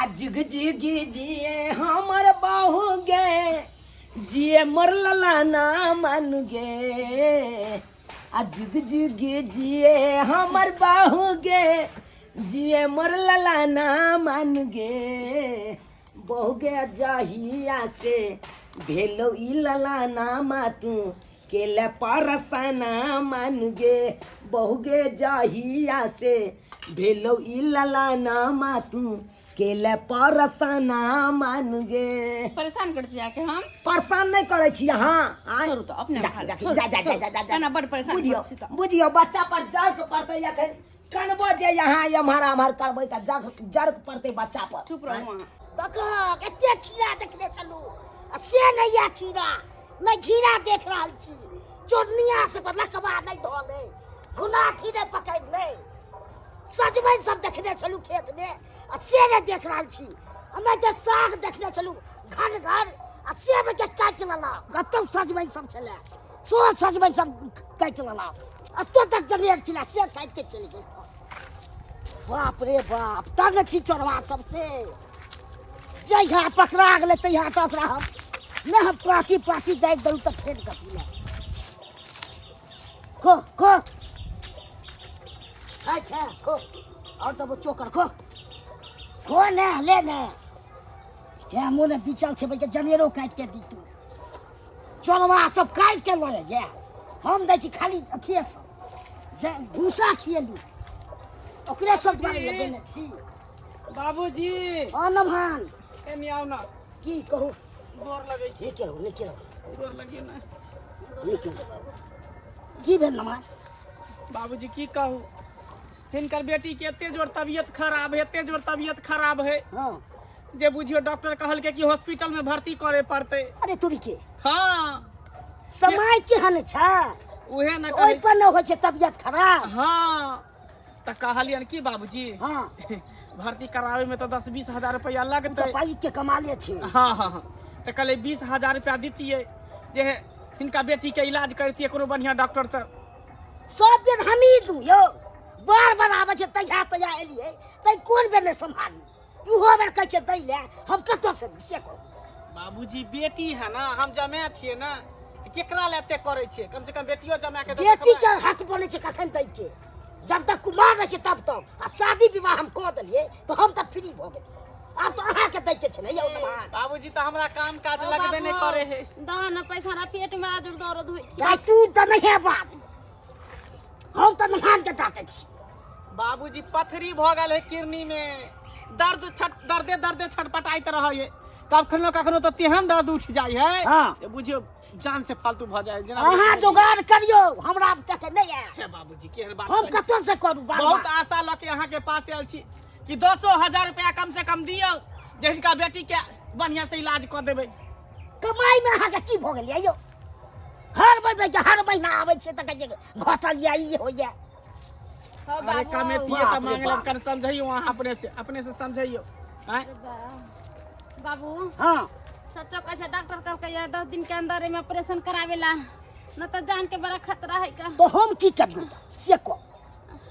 जुग जुग जिए हमर बाहु गे जिए मरला ना मान गे आ जुग जुग जिए हमर बाहु गे जिए मरला ना मान गे बहु गे जहिया से भेलो ई लला ना मातू केले परसना मान गे बहु गे जहिया से भेलो ई लला ना मातू केले परसना मान गे। परेशान कर छी आके हम परेशान नहीं करे छी हां छोड़ू तो अपने जा ना बड़ परेशान बुझियो छी तो बुझियो बच्चा पर जड़ के पड़ते अखन कनबो जे यहाँ हमारा हमार करबै त जड़ के पड़ते बच्चा पर। चुप रहो वहां देखो कते खीरा देखने चलू से नहीं या खीरा नहीं खीरा देख रहल छी चोरनिया से लकवा नहीं धोले घुना खीरे पकड़ ले सजमैन सब देखने चलू खेत में से नहीं देख रहल छी नहीं तो साग देखने चलू घर घर से में के काट लेला कतौ सजमैन सब छले सो सजमैन सब काट लेला अतो तक जनेर छिला से काट के चली गई। बाप रे बाप तंग छी चोरवा सबसे जहिया पकड़ा गेले तहिया तक हम न हम पाती देख दलू तक फेर कथी खो अच्छा खो और तो वो चोकर खो ले ले ने क्या मुने बिचल से भाई जनेरो काट के दी तू चोरवा सब काट के ले गया हम दै छी खाली अथिए सब भूसा खिएलू ओकरे सब द्वारे देने छी। बाबूजी अनभान एनी आउ ना की कहू गोर लगै छी निकलो गोर लगी ना निकलो की भेल नमाज बाबूजी की कहू हिनकर बेटी के एते जोर तबियत खराब है हाँ जे बुझियो डॉक्टर कहल के कि हॉस्पिटल में भर्ती करे पड़ते। अरे तुरी के हाँ समय केहन छै उहे न ओइ पर न होय छै तबियत खराब। हाँ त कहलियन की बाबूजी हाँ भर्ती करावे में तो 10-20 हजार रुपया तो लगते। पाई के कमाले छै। हाँ तो कहले 20 हजार रुपया दीतिए जे हिनका बेटी के इलाज करतिए कोनो बढ़िया डॉक्टर तर। सब दिन हमी दू यो बार आवे छै तैया एलिए तै कोन बेर ने संभाली इहो बेर कहै छै दै ले हम कतो से को बाबूजी बेटी है ना हम जमे छिए ना त केकरा लेते करे छिए कम से कम बेटियो जमा के बेटी के हक बने छै कखन दै के जब तक कुमार रहे छै तब तक आ शादी विवाह हम कह देलिए तो हम तब फ्री भ गेलिए अब तो अहाँ के दै के छै ने यौ नमाज बाबूजी तो हमरा काम काज लगबे नहीं करे है दहा ना पैसा ना पेट में आजुर दर्द होई छी गाय तू त नहीं है बात हम त नहान के डाटे छी। बाबूजी पथरी भ गेल है किडनी में दर्दे छटपटाइत रह है कखनो तो तेहन दर्द उठ जाय है हाँ। बुझियो जान से फालतू भ जाय जना अहाँ जोगाड़ करियो हमरा तक नहीं है हे बाबूजी केहन बात हम करै छी। कतो से करू बहुत आशा लके अहाँ के पास आयल छी कि 200,000 रुपया कम से कम दियो जे हिनका बेटी के बढ़िया से इलाज क देबै। कमाई में अहाँ के की भ गेल यौ हर महीना आवे छै त कहै छै घटल या ई होइया अरे कमे पिए त मांगले कर समझइयो अहाँ अपने से समझइयो हैं बाबू हां सच्चो कैसे डॉक्टर कहलकै ये 10 दिन के अंदर में ऑपरेशन करावेला न तो जान के बड़ा खतरा है का। तो हम की करू से को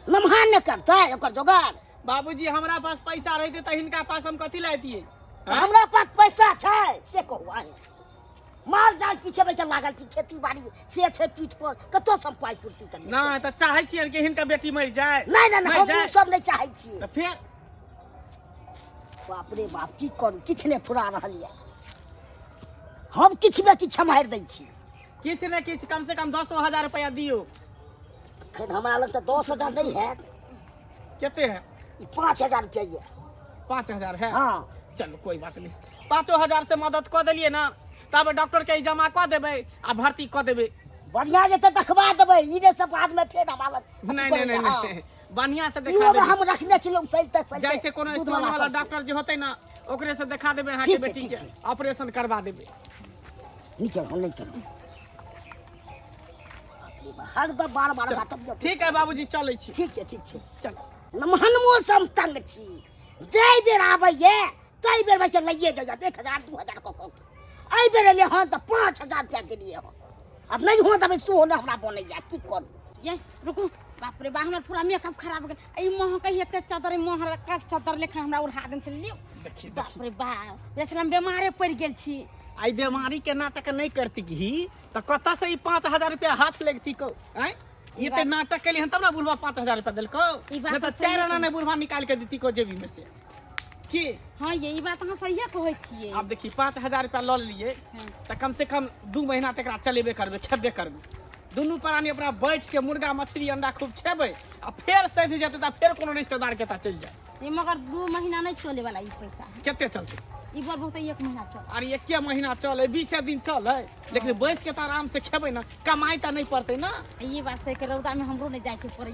नमहान न करता ओकर जोगाड़। बाबूजी हमरा पास पैसा रहते त हिनका पास हम कथि लाइतिए हमरा पास पैसा छै से कहू आहे माल जाल पीछे बैठल लागल छी खेती बाड़ी से छै पीठ पर कतो सम पाई पूर्ति करिए ना त चाहै छी कि हिनका बेटी मर जाए नहीं हम सब नहीं चाहै छी त फिर बाप रे बाप की करू किछ ने फुरा रहल है हम किछ में किछ मार दै छी किछ ने किछ कम से कम 10,000 रुपया दियो। फिर हमरा लग तो 10,000 नहीं है केते है 5,000 रुपया ये 5,000 है हाँ चलो कोई बात नहीं 5,000 से मदद क देलिए ना तब डॉक्टर के जमा क देबै आ भर्ती क देबै बढ़िया जे देखबा देबै ई ने सब बाद में फिर हमरा नहीं बढ़िया से देखा देबै हम रखने छी लोग सही तक जैसे कोनो स्टोन वाला डॉक्टर जे होतै ना ओकरे से देखा देबै अहाँ के बेटी के ऑपरेशन करवा देबै। नहीं करो हर द बार बात ठीक है बाबूजी चलै छी ठीक है चल नमहनमो सम तंग छी जय बेर आबैये तै बेर बच्चा लइए जाइए 1,000 2,000 को आई बेर ले हन त 5,000 रुपया के लिए हो अब नहीं हो तबे सो न हमरा बनैया की करू ये रुको बाप रे बा हमर पूरा मेकअप खराब हो गेल ई मोह कहिए ते चादर मोह का चादर लेखा हमरा उड़ा देन छलियो देखी बाप रे बाप बेचारा बीमारे पड़ गेल छी। आई बीमारी के नाटक नहीं करती ही तो कत से 5,000 रुपया हाथ लगती को आय ये तो नाटक के लिए तब ना बुढ़वा 5,000 रुपया दिल को नहीं तो 4 आना नहीं बुढ़वा निकाल के देती को जेबी में से की। हाँ ये बात अहाँ सही कहै छियै। अब देखी 5,000 रुपया ल लिए तो कम से कम 2 महीना तक चलेबे करबे खेबे करबे दुनू प्राणी अपना बैठ के मुर्गा मछली अंडा खूब खेबे आ फिर सध जेते तो फिर कोनो रिश्तेदार के चल जाए। ये मगर 2 महीना नहीं चले वाला ई पैसा केते चलते ई बार बहुत 1 महीना चल। अरे 1 महीना चले 20 दिन चले लेकिन बैस के तो आराम से खेबे ना कमाई तो नहीं पड़ते ना। ये बात से के रौदा में हमरो नहीं जाए के पड़े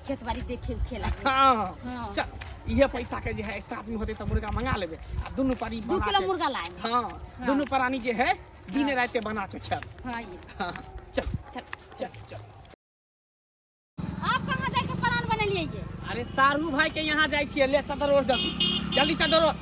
खेत बाड़ी देखे खेला। हाँ चल ये पैसा के जो है 7 आदमी होते तो मुर्गा मंगा लेबे आ दुनू पारी 2 किलो मुर्गा लाए। हाँ दुनू प्राणी जो है दिन रात बना के खेब। हाँ ये चल चल चल चल। आप कहां जाके प्लान बनलिए ये? अरे सारू भाई के यहाँ जाई छिए ले चदर ओढ़ जल्दी जल्दी चदर ओढ़।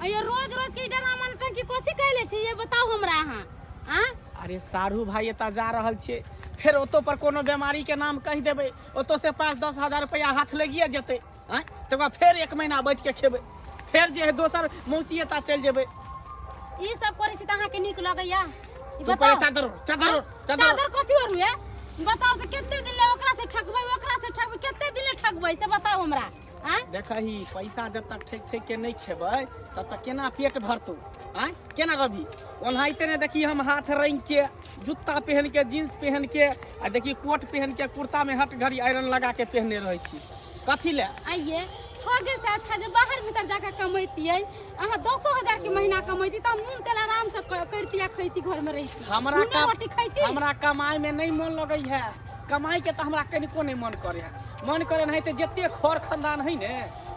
अयो रोज रोज के ड्रामा टंकी कथि कहले छी ये बताओ हमरा अहाँ। हां अरे सारू भाई एता जा रहल छे फिर ओतो पर कोनो बीमारी के नाम कह देबे ओतो से 5-10 हजार रुपया हाथ लगिए जेते हैं तो फिर 1 महीना बैठ के खेबे फिर जे है दोसर मौसी एता चल जेबे। ई सब करे छी त अहाँ के नीक लगैया? ई तू बताओ पहले चादर चादर कथि ओढ़ू है बताओ तो कितने दिन ले ओकरा से ठगबै कितने दिन ले ठगबै से बताओ हमरा। हां देखही पैसा जब तक ठेक के नहीं खेबै तब तक केना पेट भरतौ हैं केना रवि ओनाहिते ने देखी हम हाथ रंग के जूता पहन के जींस पहन के आ देखी कोट पहन के कुर्ता में हट घड़ी आयरन लगा के पहनने रहै छी कथी ले आइए ठगे से अच्छा जे बाहर भीतर जाके कमैतियै अहाँ 10,000 के महीना कमैती त नून तेल आराम से करती या खैती घर में रहिती रोटी खैती। हमरा कमाई में नहीं मन लगै है कमाई के तो हमरा कनिको नहीं मन करे है मन करे नहीं तो जिते खोर खानदान है ने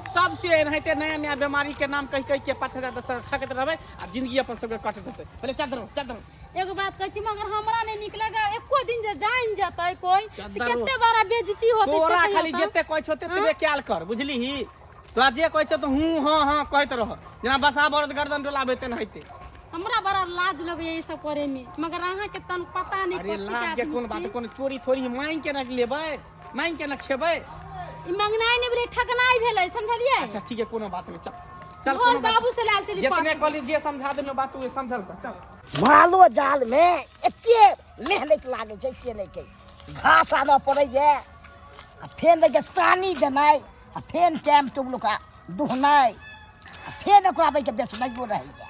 सबसे नहीं नया नया बीमारी के नाम कह के 5,000 ठगत रहबे आ जिंदगी अपन सबके कट देते। पहले चादर एगो बात कहै छी मगर हमरा नहीं निकलेगा एको दिन जे जाइन जतै कोई कितने बारा बेइज्जती होतै तोरा खाली जेते कहै छते तबे ख्याल कर बुझलीही तोरा जे कहै छ तो हूं हां कहत रह जेना बसा बरद गर्दन डोलाबे तेन होइते। हमरा बड़ा लाज लगे ये सब करे में मगर अहाँ के तन पता नहीं। अरे लाज के कोन बात कोन चोरी थोड़ी मांग के रख लेबै मांग के न खेबै ई मंगनाई नहीं भेलै ठगनाई भेलै समझलिए। अच्छा ठीक है कोनो बात नहीं चल चल और बाबू से लाल चली जितने कहली जे समझा देनो बात तू समझल कर चल। मालो जाल में एते मेहनत लागे छै से नहीं के घास आना पड़े है आ फेन लगे सानी देनाई आ फेन टाइम टेबल का दुहनाई आ फेन ओकरा बे के बेचनाइयो रहे है।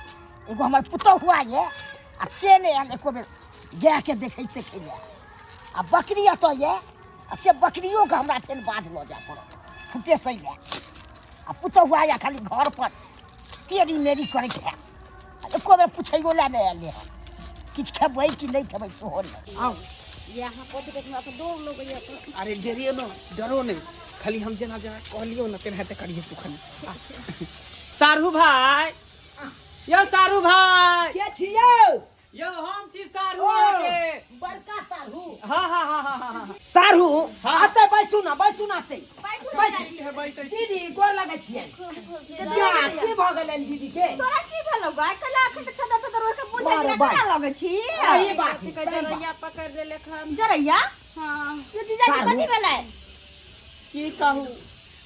एगो हमर पुतौ हुआ है आ से ने हम एको बेर गाय के देखैते खेले आ बकरी तो ये आ से बकरियों के हमरा फेन बाध ल जा पड़त फुटे सही है आ पुतौ हुआ या खाली घर पर तेरी मेरी करे है एको बेर पूछैयो ला नहीं आले है किछ खेबै कि नहीं खेबै सोहर नहीं। आओ यहाँ कथि देखना तो दो लोग ये तो अरे जरिए न डरो नहीं खाली हम जना जना कहलियो न तेन हेते करिए तू खाली। सारू भाई यो सारू भाई के छियौ यो हम छी सारू के बड़का सारू। हां सारू हाँ। आते बैसू ना ते बैसे दीदी गोर लगे छियै जा की भ गेलन दीदी के तोरा की भेलौ गाय कला के छदा छदा रोके मुंडे बारो के बार। ना लगे छी सही बात है, सही बात। जरैया पकड़ ले लेखन। जरैया हां ये जीजा जी सारू। कथि भेलै की कहू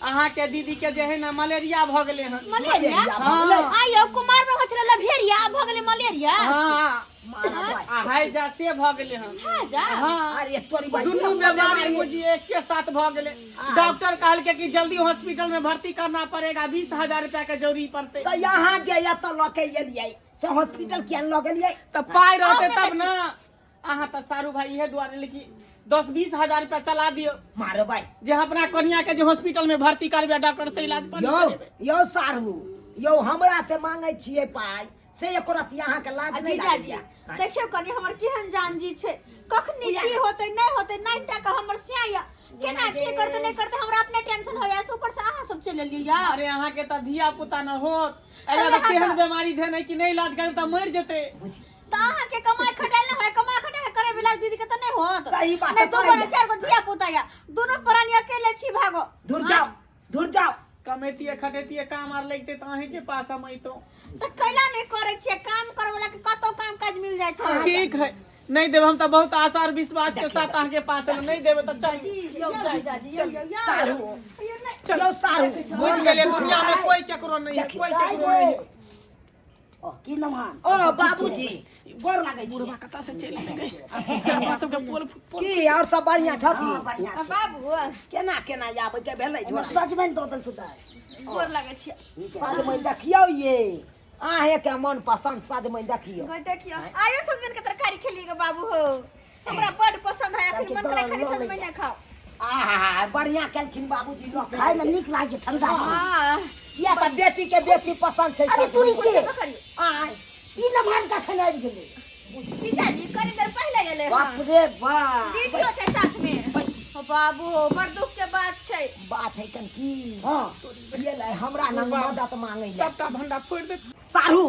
अहाँ के दीदी के जे है ना मलेरिया भ गेले हन। मलेरिया हाँ। आयो कुमार में होछले लभेरिया भ गेलै मलेरिया हां मारा आ हाय जा से भ गेले हन। हां जा हां अरे तोरी बात दुनू बीमारी मुझे एक के साथ भ गेले डॉक्टर कहल के कि जल्दी हॉस्पिटल में भर्ती करना पड़ेगा 20,000 रुपया के जरूरी पड़ते तो यहाँ जे या तो लके एलियै से हॉस्पिटल किया न लगलियै तो पाई रहते तब ना अहाँ तो सारू भाई इहे दुआरे लेकिन 10-20 हजार रुपया चला दियो मारो भाई जे अपना कन्या के जे हॉस्पिटल में भर्ती करबे डॉक्टर से इलाज यो सारू यो हमरा से मांगे छियै पाई से एकरत यहाँ के लाज नहीं जीजा जी लागिया। देखियो कनी हमर केहन जान जी छै कखनी की होतै नहीं होतै 9 टका हमर सिया केना की करते नहीं करते हमरा अपने टेंशन हो जात ऊपर से अहाँ सब चले लिया अरे अहाँ के तो धिया पुता न होत एला तो केहन बीमारी धे नहीं कि नहीं इलाज करे तो मर जेते त अहाँ के कमाई खटाइल न होय कमाई खटाइ करे बिलाज दीदी के त नहीं होत सही बात नहीं है, दो तो बड़े 4 गो धिया पुता या दोनों प्राणी अकेले छी भागो दूर जाओ कमेतिए खटेतिए काम आर लगते तो अहीं के पास हम तो त कैला नहीं करे छिए काम करे वाला के कतो काम काज मिल जाय छै ठीक है नहीं देव हम तो बहुत आशा और विश्वास के साथ अहाँ के पास नहीं देवे तो चल जी यो जीजा जी यो सारू यो नहीं यो सारू बुझ गेले दुनिया में कोई केकरो नहीं है, कोई केकरो नहीं है। ओ की नमान ओ बाबूजी गोर लागै छी बुढ़वा कता से चलि गए हमरा सबके पोल की और सब बढ़िया छथि बढ़िया छै बाबू केना केना आबै के भेलै एमे सजमनि दऽ देल सुदाय गोर लागै छियै सजमनि देखियौ ये अहे के मन पसंद सजमनि देखियौ गई देखियो आयो सजमन के तरकारी खेलिए गे बाबू हो हमरा बड़ पसंद है अखन मन करे खाली सजमन खाओ आहा बढ़िया केलखिन बाबूजी लोग खाय में नीक लागे ठंडा हां या त बेटी के बेसी पसंद छै अरे तूरी के आ ई नमान का खिलाड़ी गेले पिताजी कनी देर पहले गेले बाप रे बाप दीदियो छै साथ में ओ बाबू बड़ दुख के बात छै बात है कन की हां ये ले हमरा न मदद मांगै ले सबटा भंडा फोड़ दे। सारू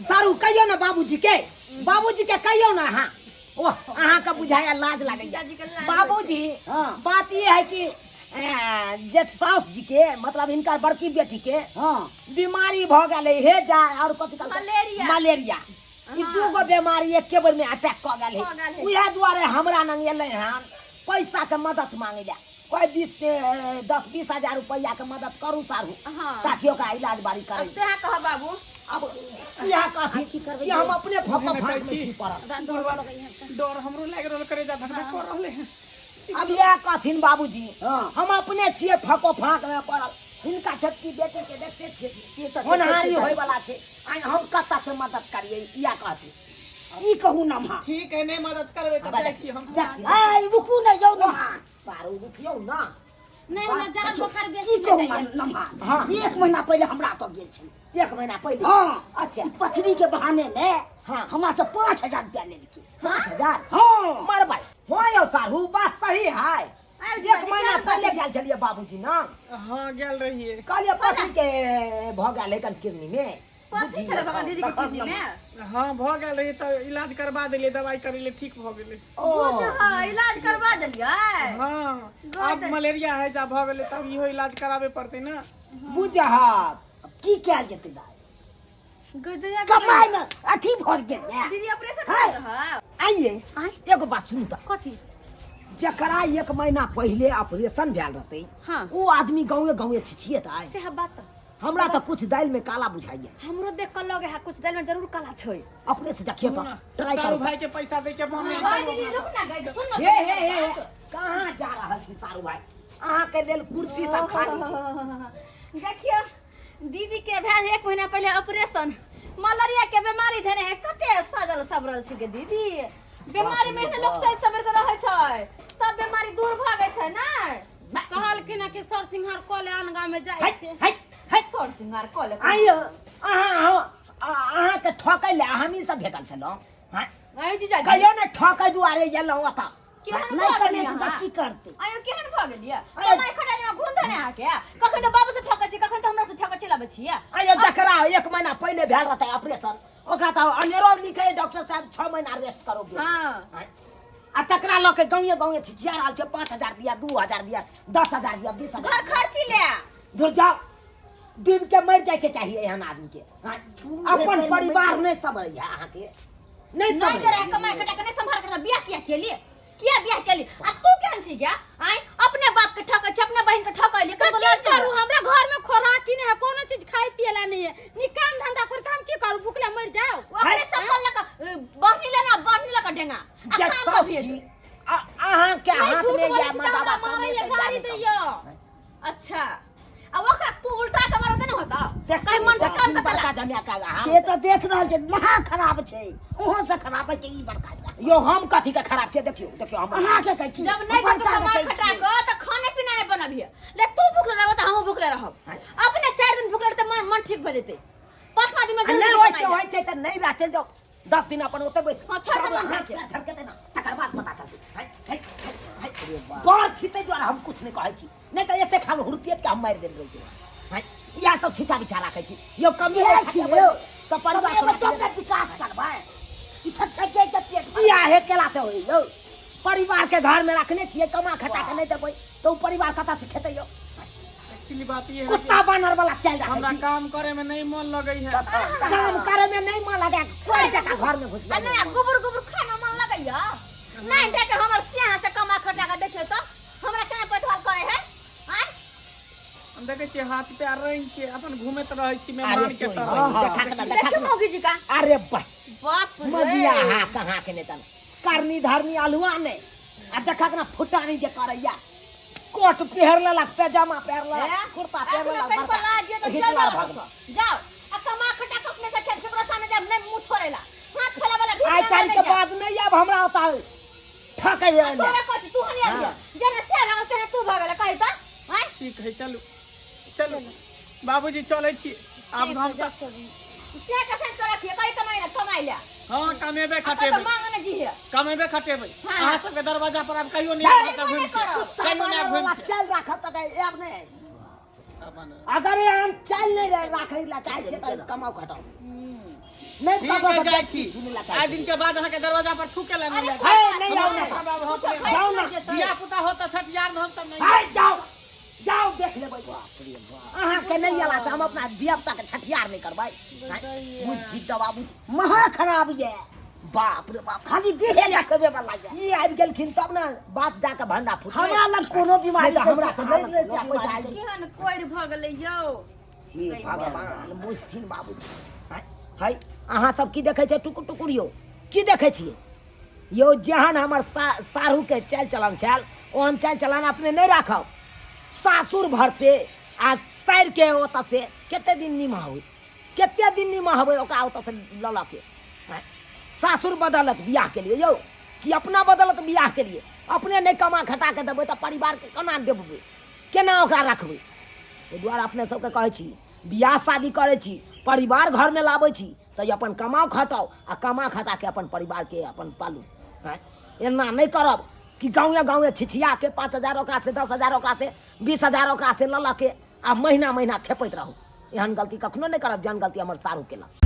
सारू कहियो ना बाबूजी के कहियो ना हां ओ अहाँ का बुझाया लाज लागै पिताजी के लाज बाबूजी हां बात ये है कि जेठ सास जी के मतलब इनका बड़की बेटी के हां बीमारी भ गेलै हे जा और कथि कहल मलेरिया ई दूगो बीमारी एके बेर में अटैक क गेल है उहे दुआरे हमरा नंग एलै हन पैसा के मदद मांगे ले कोई 10-20 हजार रुपया के मदद करू सारू ताकि ओकरा इलाज बारी करे अब तेहा कह बाबू अब यह कथी की करबै हम अपने फक फाक में छी पड़ल डर हमरो लाग रहल करे जा धक धक कर रहले हैं। अब यह कथिन बाबूजी हां हम अपने छिए फको फाक में पड़ल इनका छोटकी बेटे के देखते छिए ये तो होनहारी होय वाला छै आइ हम कत्ता से मदद करिए या कहती ई कहू नमा ठीक है नहीं मदद करबे त जाय छी हम आई रुकू न जाऊ नमा सारू रुकियो ना नहीं हमरा जान बुखार ई बेसी कहू भेल है नमा हां 1 महीना पहले हमरा तो गेल छी 1 महीना पहले हां अच्छा पथरी के बहाने ने हाँ। हमरा से 5000 रुपया लेलके 5000 हां मर भाई हो यो सारू बात सही है 1 महीना पहले गेल छलिए बाबूजी ना हां गेल रहिए कहलिए पथरी के भ गेल कन किडनी में पति चले बगल दीदी के किडनी में हां भ गेल रही त इलाज करबा देलिए दवाई करेले ठीक भ गेले। ओ हां इलाज करवा देलिए हां अब मलेरिया है जा भ गेले तब इहो इलाज कराबे पड़ते ना। बुझहब की कैल जेतै दाई गदया कमाई में अथी भर गेल ने दीदी ऑपरेशन कर रहा आइए एगो बात सुन त कथी जकरा 1 महीना पहले ऑपरेशन भेल रहते हां वो आदमी गाँवे छिछिए त से बात हमरा त कुछ दाल में काला बुझाइए हमरो देख कर लगे है कुछ देर में जरूर काला छै अपने से देखिए तो ट्राई सारू करो भाई के पैसा दे के बने दीदी रुक ना गई सुन हे कहाँ जा रहल छी सारू भाई अहाँ के लेल कुर्सी सब खाली छै देखियो दीदी के भेल 1 महीना पहले ऑपरेशन मलेरिया के बीमारी धने है कते सजल सबरल छी के दीदी बीमारी में इतने लोग सही सबर के रहे छै तब बीमारी दूर भागे छै ना कहल कि ना कि सर सिंहार कॉले अनगा में जाय छै है सर सिंगार कॉले आइयो अहाँ के ठकै ले हमी सब भेटल छलो हां आयो जीजा कहियो ने ठकै दुआरे गेलौ अता केहन नहीं भाग करने गेलियै तो अहाँ? की करते आयो केहन भाग गेलियै कमाई खटाई में घुन धने आके कखन तो बाबू से ठकै छी कखन तो हमरा से ठकै चिलाबै छियै आइयो जकरा 1 महीना पहले भेल रहते ऑपरेशन ओकरा त अनेरो लिखे डॉक्टर साहब 6 महीना रेस्ट करोगे हां आ तकरा ल के गाँवे छिछिया रहल छै 5000 दिया 2000 दिया 10000 दिया 20000 घर खर्ची ले दूर जाओ दिन के मर जाए के चाहिए एहन आदमी के हाँ, अपन परिवार नहीं समझ अहाँ के नहीं नहीं समझ करे कमाई खटा के नहीं संभाल कर बियाह किया के लिए किया बियाह के लिए आ तू केहन छी क्या आय अपने बाप के ठकै छी अपने बहन के ठकै लिए तो क्या करूं हमरा घर में खोराक ही नहीं है कोनो चीज खाई पियला नहीं है नी काम धंधा करते हम की करूं भूखले मर जाओ ओकरे चप्पल लगा बहनी लगा डेंगा जब सास जी अहाँ के हाथ में या मदावा काम में गाड़ी दैयो अच्छा अब ओकरा तू उल्टा के मारो त नहीं होता कहीं मन से काम बड़का करता जमिया का से तो देख रहल छै महा खराब छै ओहो से खराब है के ई बड़का छै यो हम कथी के खराब छै देखियो हम अहाँ के कहै छी जब नहीं तो कमाई खटा के त खाने पीना नहीं बनबिए ले तू भूखले रहब त हम भूखले रहब अपने 4 दिन भूखले त मन ठीक भ जेते 5वां दिन में नहीं होय छै त नहीं रह चल जाओ 10 दिन अपन ओते बैठ हां छोड़ दे मन के ठरके देना तकर बाद पता चलते बड़ छिते जो हम कुछ नहीं कहै छी नहीं त एते खाल रुपये के हम मार देल रही या सब छिचा बिछा राखै छी यो कमी ये छी यो तो परिवार परिवार तो के विकास करबै ई छछे के पेट या हे केला से होई यो परिवार के घर में रखने छिए कमा खटा के नहीं देबै तो परिवार कता से खेतै यो एक्चुअली बात ये है कुत्ता बनर वाला चल जा हमरा काम करे में नहीं मन लगई है। काम करे में नहीं मन लगे कोई जगह घर में घुस आ नहीं गुबुर खाना मन लगैया नहीं देखे हमर सियाह से कमा खटा के देखे तो हमरा केना पैसा करे है आय देखे छी हाथ पैर रंग के अपन घूमत रहे छी मेहमान के तो तरह देखा के देखा देखियो मौगी जी का अरे भाई बाप मदिया रे हा कहाँ के नेतन करनी धरनी अलुआ ने आ देखा के ना फुटानी जे करैया कोट पहर लेलक पैजामा पहर लेलक कुर्ता पहर लेलक पेट पर ला दिए तो हित चल वाला जाओ भाग। जाओ अब कमा खटा के अपने से खेत के पूरा सामने जब नहीं मुंह छोड़ेला हाथ फैला वाला आज तारीख के बाद नहीं अब हमरा होता है ठके ये तोरा कहती तू हनी आ गया जने से भागल तेने तू भागल कहि त हैं ठीक है चलो चलो बाबूजी चले छी अब हम सब से कसे तो रखिए कई कमाई ना कमाई ले हां कमेबे तो खटेबे मांगने जी है कमेबे खटेबे हाँ। अहाँ सबके दरवाजा पर अब कहियो नहीं नहीं, आके घूम नहीं करो। के कहियो नहीं घूम के चल रखा तक अब नहीं अगर ये हम चल नहीं रहे रखे ला चाहे छे तो कमाओ खटाओ नहीं ठीक है जाय छी आज दिन के बाद अहाँ के दरवाजा पर थूके ला नहीं है नहीं आओ नहीं जाओ ना बिया पुता होता छठ यार में हम सब नहीं है जाओ जाओ देख ले अहाँ के नहीं आला से हम अपना देवता के छठियार नहीं करबै बुझ ठीक दवा बुझ महा खराब ये बाप रे बाप खाली देहे ला कबे वाला ये आबि गेलखिन तब ना बात जाके भंडा फुट हमरा लग कोनो बीमारी हमरा से नहीं लेते पैसा आई केहन कोइर भ गेलै यौ हे भगवान बुझथिन बाबूजी है अहाँ सब की देखे छै टुकुर टुकुर यौ की देखे छियै यौ जेहन हमर सारू के चल चलन छल ओहन चल चलन अपने नहीं राखब सासुर भर से आ सर के ओत से केते दिन निमाहबै केते दिन निमाहबै ओकरा ओत से लला के सासुर बदलत बियाह के लिए यौ कि अपना बदलत बियाह के लिए अपने नहीं कमा खटा के देबै तऽ परिवार के केना देबै केना ओकरा रखबै ओहि दुआरे अपने सबके कहै छी बियाह शादी करै छी परिवार घर में लाबै छी तऽ अपन कमाओ खटाओ आ कमा खटा के अपन परिवार के अपन पालू एना नहीं करब कि गाँवे छिछिया के 5,000 ओकरा से 10,000 ओकरा से 20,000 ओकरा से लऽ के आ महीना खेपैत रहू एहन गलती कखनो नहीं करब जहन गलती हमर सारू केलक।